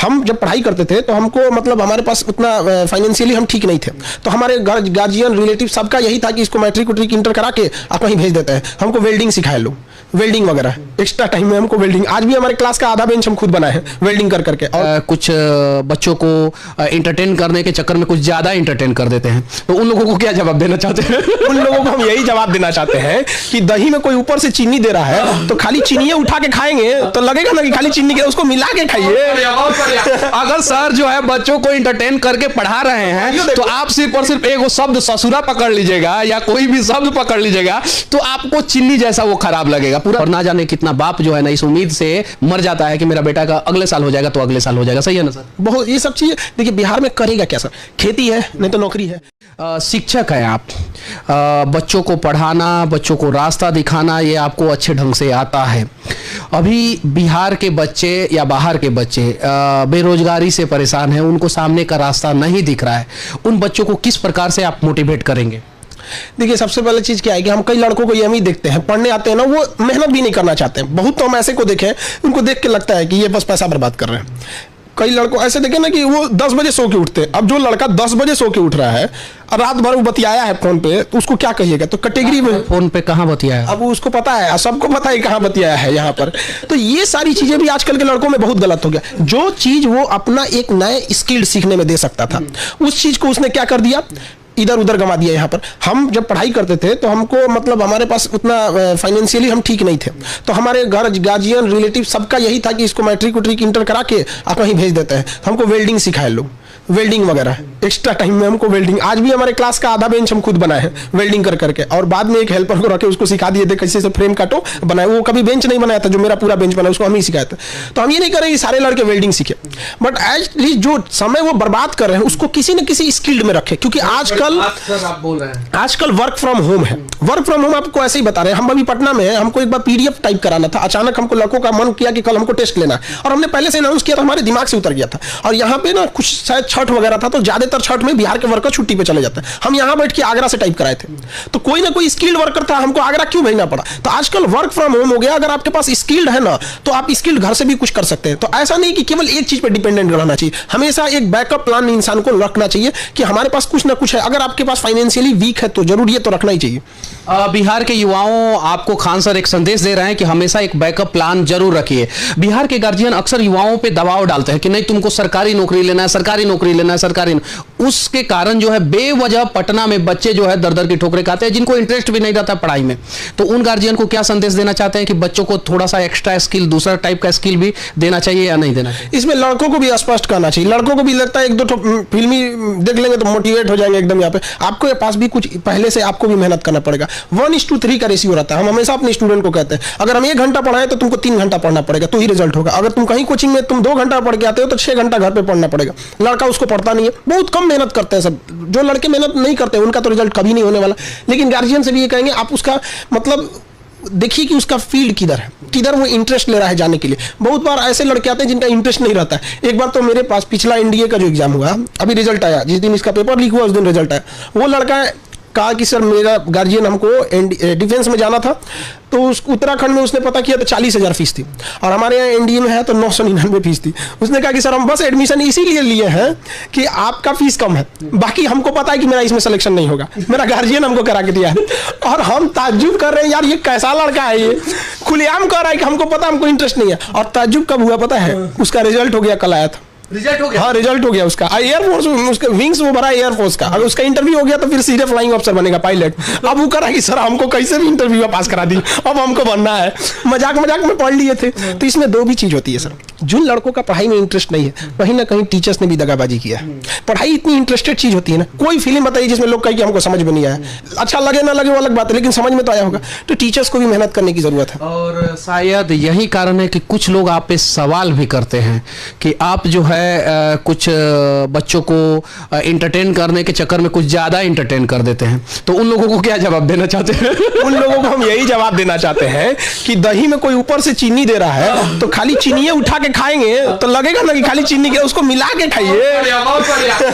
हम जब पढ़ाई करते थे तो हमको मतलब हमारे पास उतना फाइनेंशियली हम ठीक नहीं थे, तो हमारे गार्जियन रिलेटिव सबका यही था कि इसको मैट्रिक उट्रिक इंटर करा के आप वहीं भेज देते हैं। हमको वेल्डिंग सिखाए लोग, वेल्डिंग वगैरह एक्स्ट्रा टाइम में हमको वेल्डिंग, आज भी हमारे क्लास का आधा बेंच हम खुद बनाए हैं वेल्डिंग कर करके। और कुछ बच्चों को एंटरटेन करने के चक्कर में कुछ ज्यादा एंटरटेन कर देते हैं, तो उन लोगों को क्या जवाब देना चाहते हैं? उन लोगों को हम यही जवाब देना चाहते हैं कि दही में कोई ऊपर से चीनी दे रहा है तो खाली चीनी उठा के खाएंगे तो लगेगा ना कि खाली चीनी के, उसको मिला के खाइए। अगर सर जो है बच्चों को एंटरटेन करके पढ़ा रहे हैं तो आप सिर्फ और सिर्फ एक शब्द ससुरा पकड़ लीजिएगा या कोई भी शब्द पकड़ लीजिएगा तो आपको चीनी जैसा वो खराब लगेगा पूरा। और ना जाने कितना बाप जो है ना इस उम्मीद से मर जाता है कि मेरा बेटा का अगले साल हो जाएगा तो अगले साल हो जाएगा। सही है ना सर? बहुत ये सब चीजें देखिए बिहार में करेगा क्या सर, खेती है नहीं तो नौकरी है। शिक्षक है आप, बच्चों को पढ़ाना, बच्चों को रास्ता दिखाना ये आपको अच्छे ढंग से आता है। अभी बिहार के बच्चे या बाहर के बच्चे बेरोजगारी से परेशान हैं, उनको सामने का रास्ता नहीं दिख रहा है, उन बच्चों को किस प्रकार से आप मोटिवेट करेंगे? देखिए सबसे पहले चीज क्या है कि हम कई लड़कों को ये हम ही देखते हैं, पढ़ने आते हैं ना वो मेहनत भी नहीं करना चाहते हैं। बहुत तो हम ऐसे को देखे हैं उनको देख के लगता है कि ये बस पैसा बर्बाद कर रहे हैं। कई लड़कों ऐसे देखे ना कि वो 10 बजे सो के उठते हैं। अब जो लड़का 10 बजे सो के उठ रहा है और रात भर वो बतियाया है फोन पे तो उसको क्या कहिएगा? तो कैटेगरी में फोन पे कहाँ बतियाया? अब उसको पता है, सबको पता है कहाँ बतियाया है यहाँ पर। तो ये सारी चीजें भी आजकल के लड़कों में बहुत गलत हो गया। जो चीज वो अपना एक नए स्किल सीखने में दे सकता था उस चीज को उसने क्या कर दिया, इधर उधर गंवा दिया। यहाँ पर हम जब पढ़ाई करते थे तो हमको मतलब हमारे पास उतना फाइनेंशियली हम ठीक नहीं थे, तो हमारे गार्जियन रिलेटिव सबका यही था कि इसको मैट्रिक उट्रिक इंटर करा के आप वहीं भेज देते हैं। हमको वेल्डिंग सिखाए लोग, वेल्डिंग वगैरह एक्स्ट्रा टाइम में हमको वेल्डिंग, आज भी हमारे क्लास का आधा बेंच हम खुद बनाए हैं वेल्डिंग कर करके। और बाद में एक हेल्पर को रखे उसको सिखा दिए थे कैसे से फ्रेम काटो बनाए। वो कभी बेंच नहीं बनाया था, जो मेरा पूरा बेंच बना उसको हम ही सिखाया था। तो हम ये नहीं कर रहे कि सारे लड़के वेल्डिंग सीखे, बट एटलीस्ट जो समय वो बर्बाद कर रहे हैं उसको किसी न किसी स्किल्ड में रखे। क्योंकि आजकल आप बोल रहे हैं आजकल वर्क फ्रॉम होम है। वर्क फ्रॉम होम आपको ऐसे ही बता रहे हैं। हम अभी पटना में है, हमको एक बार पीडीएफ टाइप कराना था, अचानक हमको लड़कों का मन किया कि कल हमको टेस्ट लेना है और हमने पहले से अनाउंस किया था, हमारे दिमाग से उतर गया था। और यहाँ पे ना कुछ शायद छठ वगैरह था तो ज्यादातर छठ में बिहार के वर्कर छुट्टी पे चले जाते हैं। हम यहाँ बैठ के आगरा से टाइप कराए थे, तो कोई ना कोई स्किल्ड वर्कर था, हमको आगरा क्यों भेजना पड़ा? तो आजकल वर्क फ्रॉम होम हो गया। अगर आपके पास स्किल्ड है ना तो आप स्किल्ड घर से भी कुछ कर सकते हैं। तो ऐसा नहीं कि केवल एक चीज पर डिपेंडेंट रहना चाहिए, हमेशा एक बैकअप प्लान इंसान को रखना चाहिए कि हमारे पास कुछ ना कुछ है। अगर आपके पास फाइनेंशियली वीक है तो जरूर ये तो रखना ही चाहिए। बिहार के युवाओं आपको खान सर एक संदेश दे रहे हैं कि हमेशा एक बैकअप प्लान जरूर रखिए। बिहार के गार्जियन अक्सर युवाओं पे दबाव डालते हैं कि नहीं तुमको सरकारी नौकरी लेना है, सरकारी नौकरी लेना है, सरकारी। उसके कारण जो है बेवजह पटना में बच्चे जो है दर दर की ठोकरें खाते हैं जिनको इंटरेस्ट भी नहीं रहता पढ़ाई में। तो उन गार्जियन को क्या संदेश देना चाहते हैं कि बच्चों को थोड़ा सा एक्स्ट्रा स्किल, दूसरा टाइप का स्किल भी देना चाहिए या नहीं देना चाहिए? इसमें लड़कों को भी स्पष्ट करना चाहिए। लड़कों को भी लगता है एक दो फिल्मी देख लेंगे तो मोटिवेट हो जाएंगे एकदम। यहाँ पे आपके पास भी कुछ पहले से आपको भी मेहनत करना पड़ेगा। 1:3 का रेशियो रहता है। हम हमेशा अपने स्टूडेंट को कहते हैं अगर हम 1 घंटा पढ़ाए तो तुमको 3 घंटा पढ़ना पड़ेगा तो ही रिजल्ट होगा। अगर तुम कहीं कोचिंग में तुम 2 घंटा पढ़ के आते हो तो 6 घंटा घर पे पढ़ना पड़ेगा। लड़का उसको पढ़ता नहीं है, बहुत कम मेहनत करते हैं सब। जो लड़के मेहनत नहीं करते उनका तो रिजल्ट कभी नहीं होने वाला। लेकिन गार्जियन से भी ये कहेंगे आप उसका मतलब देखिए कि उसका फील्ड किधर है, किधर वो इंटरेस्ट ले रहा है जाने के लिए। बहुत बार ऐसे लड़के आते हैं जिनका इंटरेस्ट नहीं रहता है। एक बार तो मेरे पास पिछला एनडीए का जो एग्जाम हुआ, अभी रिजल्ट आया, जिस दिन इसका पेपर लीक हुआ उस दिन रिजल्ट आया। वो लड़का कहा कि सर मेरा गार्जियन हमको डिफेंस में जाना था, तो उस उत्तराखंड में उसने पता किया तो 40,000 फीस थी और हमारे यहाँ एनडीए में है तो 999 फीस थी। उसने कहा कि सर हम बस एडमिशन इसीलिए लिए हैं कि आपका फीस कम है, बाकी हमको पता है कि मेरा इसमें सिलेक्शन नहीं होगा, मेरा गार्जियन हमको करा के दिया है। और हम ताज्जुब कर रहे हैं यार ये कैसा लड़का है, ये खुलेआम कह रहा है कि हमको पता हमको इंटरेस्ट नहीं है। और ताज्जुब कब हुआ पता है? उसका रिजल्ट हो गया, कल आया था रिजल्ट हो गया। हाँ रिजल्ट हो गया उसका। एयरफोर्स उसका विंग्स वो भरा एयरफोर्स का। अगर उसका इंटरव्यू हो गया तो फिर सीधे फ्लाइंग ऑफिसर बनेगा, पायलट। अब वो करा कि सर हमको कैसे भी इंटरव्यू पास करा दी, अब हमको बनना है। मजाक मजाक में पढ़ लिए थे। तो इसमें दो भी चीज होती है सर, जिन लड़कों का पढ़ाई में इंटरेस्ट नहीं है कहीं ना कहीं टीचर्स ने भी दगाबाजी किया है। पढ़ाई इतनी इंटरेस्टेड चीज होती है ना, कोई फिल्म बताइए जिसमें लोग कहें कि हमको समझ में नहीं आया, अच्छा लगे ना लगे वो अलग बात है, लेकिन समझ में तो आया होगा। तो टीचर्स को भी मेहनत करने की जरूरत है। और शायद यही कारण है कि कुछ लोग आप पे सवाल भी करते हैं कि आप जो है कुछ बच्चों को एंटरटेन करने के चक्कर में कुछ ज्यादा एंटरटेन कर देते हैं। तो उन लोगों को क्या जवाब देना चाहते हैं? उन लोगों को हम यही जवाब देना चाहते हैं कि दही में कोई ऊपर से चीनी दे रहा है तो खाली चीनी उठा के खाएंगे तो लगेगा ना कि खाली चीनी के, उसको मिला के खाइए।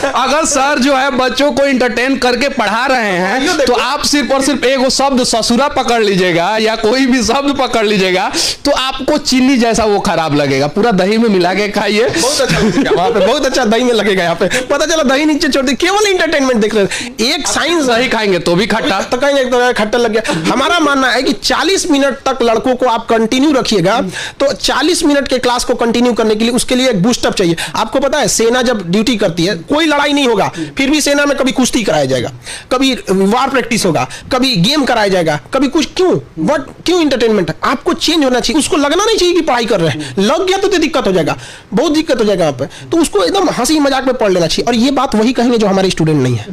अगर सर जो है बच्चों को एंटरटेन करके पढ़ा रहे हैं तो आप सिर्फ और सिर्फ एक शब्द ससुरा पकड़ लीजिएगा या कोई भी शब्द पकड़ लीजिएगा तो आपको चीनी जैसा वो खराब लगेगा। पूरा दही में मिला के खाइए। बहुत अच्छा वहाँ पे बहुत अच्छा दही में लगेगा, यहाँ पे पता चला दही नीचे छोड़ दी, केवल इंटरटेनमेंट देख रहे हैं। एक साइंस दही खाएंगे तो भी खट्टा, तो कहेंगे तो खट्टा लग गया। हमारा मानना है कि 40 मिनट तक लड़कों को आप कंटिन्यू रखिएगा, तो 40 मिनट के क्लास को कंटिन्यू करने के लिए उसके लिए एक बूस्टअप चाहिए। आपको पता है सेना जब ड्यूटी करती है, कोई लड़ाई नहीं होगा, फिर भी सेना में कभी कुश्ती कराया जाएगा, कभी वार प्रैक्टिस होगा, कभी गेम कराया जाएगा, कभी कुछ। क्यों इंटरटेनमेंट? आपको चेंज होना चाहिए, उसको लगना नहीं चाहिए कि पढ़ाई कर रहे हैं। लग गया तो दिक्कत हो जाएगा, बहुत दिक्कत हो जाएगा यहाँ पे। तो उसको एकदम हंसी मजाक में पढ़ लेना चाहिए। और ये बात वही कहेंगे जो हमारे स्टूडेंट नहीं है।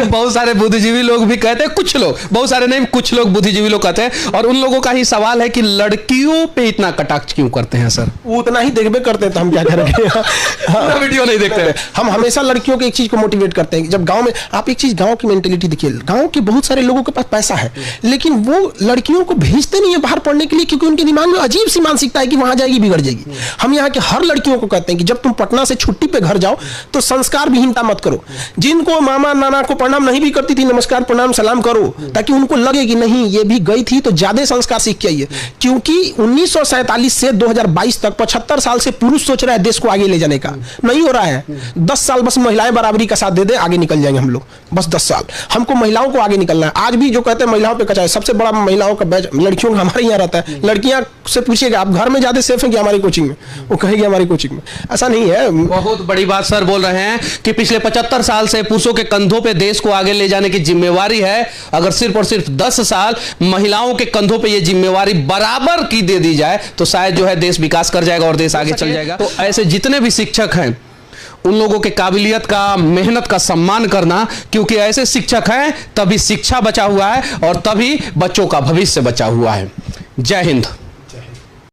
बहुत सारे बुद्धिजीवी लोग भी कहते हैं, कुछ लोग, बहुत सारे नहीं, कुछ लोग बुद्धिजीवी लोग कहते हैं, और उन लोगों का ही सवाल है कि लड़कियों पे इतना कटाक्ष क्यों करते हैं सर? वो उतना ही देखबे करते हैं तो हम क्या करेंगे? पूरा वीडियो नहीं देखते हैं। हम हमेशा लड़कियों को एक चीज को मोटिवेट करते हैं। जब गांव में, आप एक चीज गांव की मेंटेलिटी देखिए, गांव के बहुत सारे लोगों के पास पैसा है, लेकिन वो लड़कियों को भेजते नहीं है बाहर पढ़ने के लिए, क्योंकि उनके दिमाग में अजीब सी मानसिकता है कि वहां जाएगी बिगड़ जाएगी। हम यहाँ के हर लड़कियों को कहते हैं कि जब तुम पटना से छुट्टी पे घर जाओ तो संस्कार विहीनता मत करो। जिनको मामा नाना को प्रणाम नहीं भी करती थी, नमस्कार प्रणाम सलाम करो, ताकि उनको लगे कि नहीं ये भी गई थी तो ज्यादा संस्कार सीख के आई है। क्योंकि 1947 से 2022 तक 75 साल से पुरुष सोच रहा है देश को आगे ले जाने का, नहीं हो रहा है। 10 साल बस महिलाएं बराबरी का साथ दे दे, आगे निकल जाएंगे हम लोग। बस 10 साल हमको महिलाओं को आगे निकलना है। आज भी जो कहते हैं महिलाओं पे कचा है, सबसे बड़ा महिलाओं का बैच लड़कियों का हमारे यहाँ रहता है। लड़कियां से पूछिएगा आप घर में ज्यादा सेफ है कि हमारी कोचिंग में, वो कहेगी हमारी कोचिंग में। ऐसा नहीं है। बहुत बड़ी बात सर बोल रहे हैं कि पिछले 75 साल से पुरुषों के कंधों पे देश को आगे ले जाने की जिम्मेवारी है। अगर सिर्फ और सिर्फ 10 साल महिलाओं के कंधों पे ये जिम्मेवारी बराबर की दे दी जाए तो शायद जो है देश विकास कर जाएगा और देश आगे चल जाएगा। तो ऐसे जितने भी शिक्षक हैं उन लोगों के काबिलियत का, मेहनत का सम्मान करना, क्योंकि ऐसे शिक्षक हैं तभी शिक्षा बचा हुआ है और तभी बच्चों का भविष्य बचा हुआ है। जय हिंद।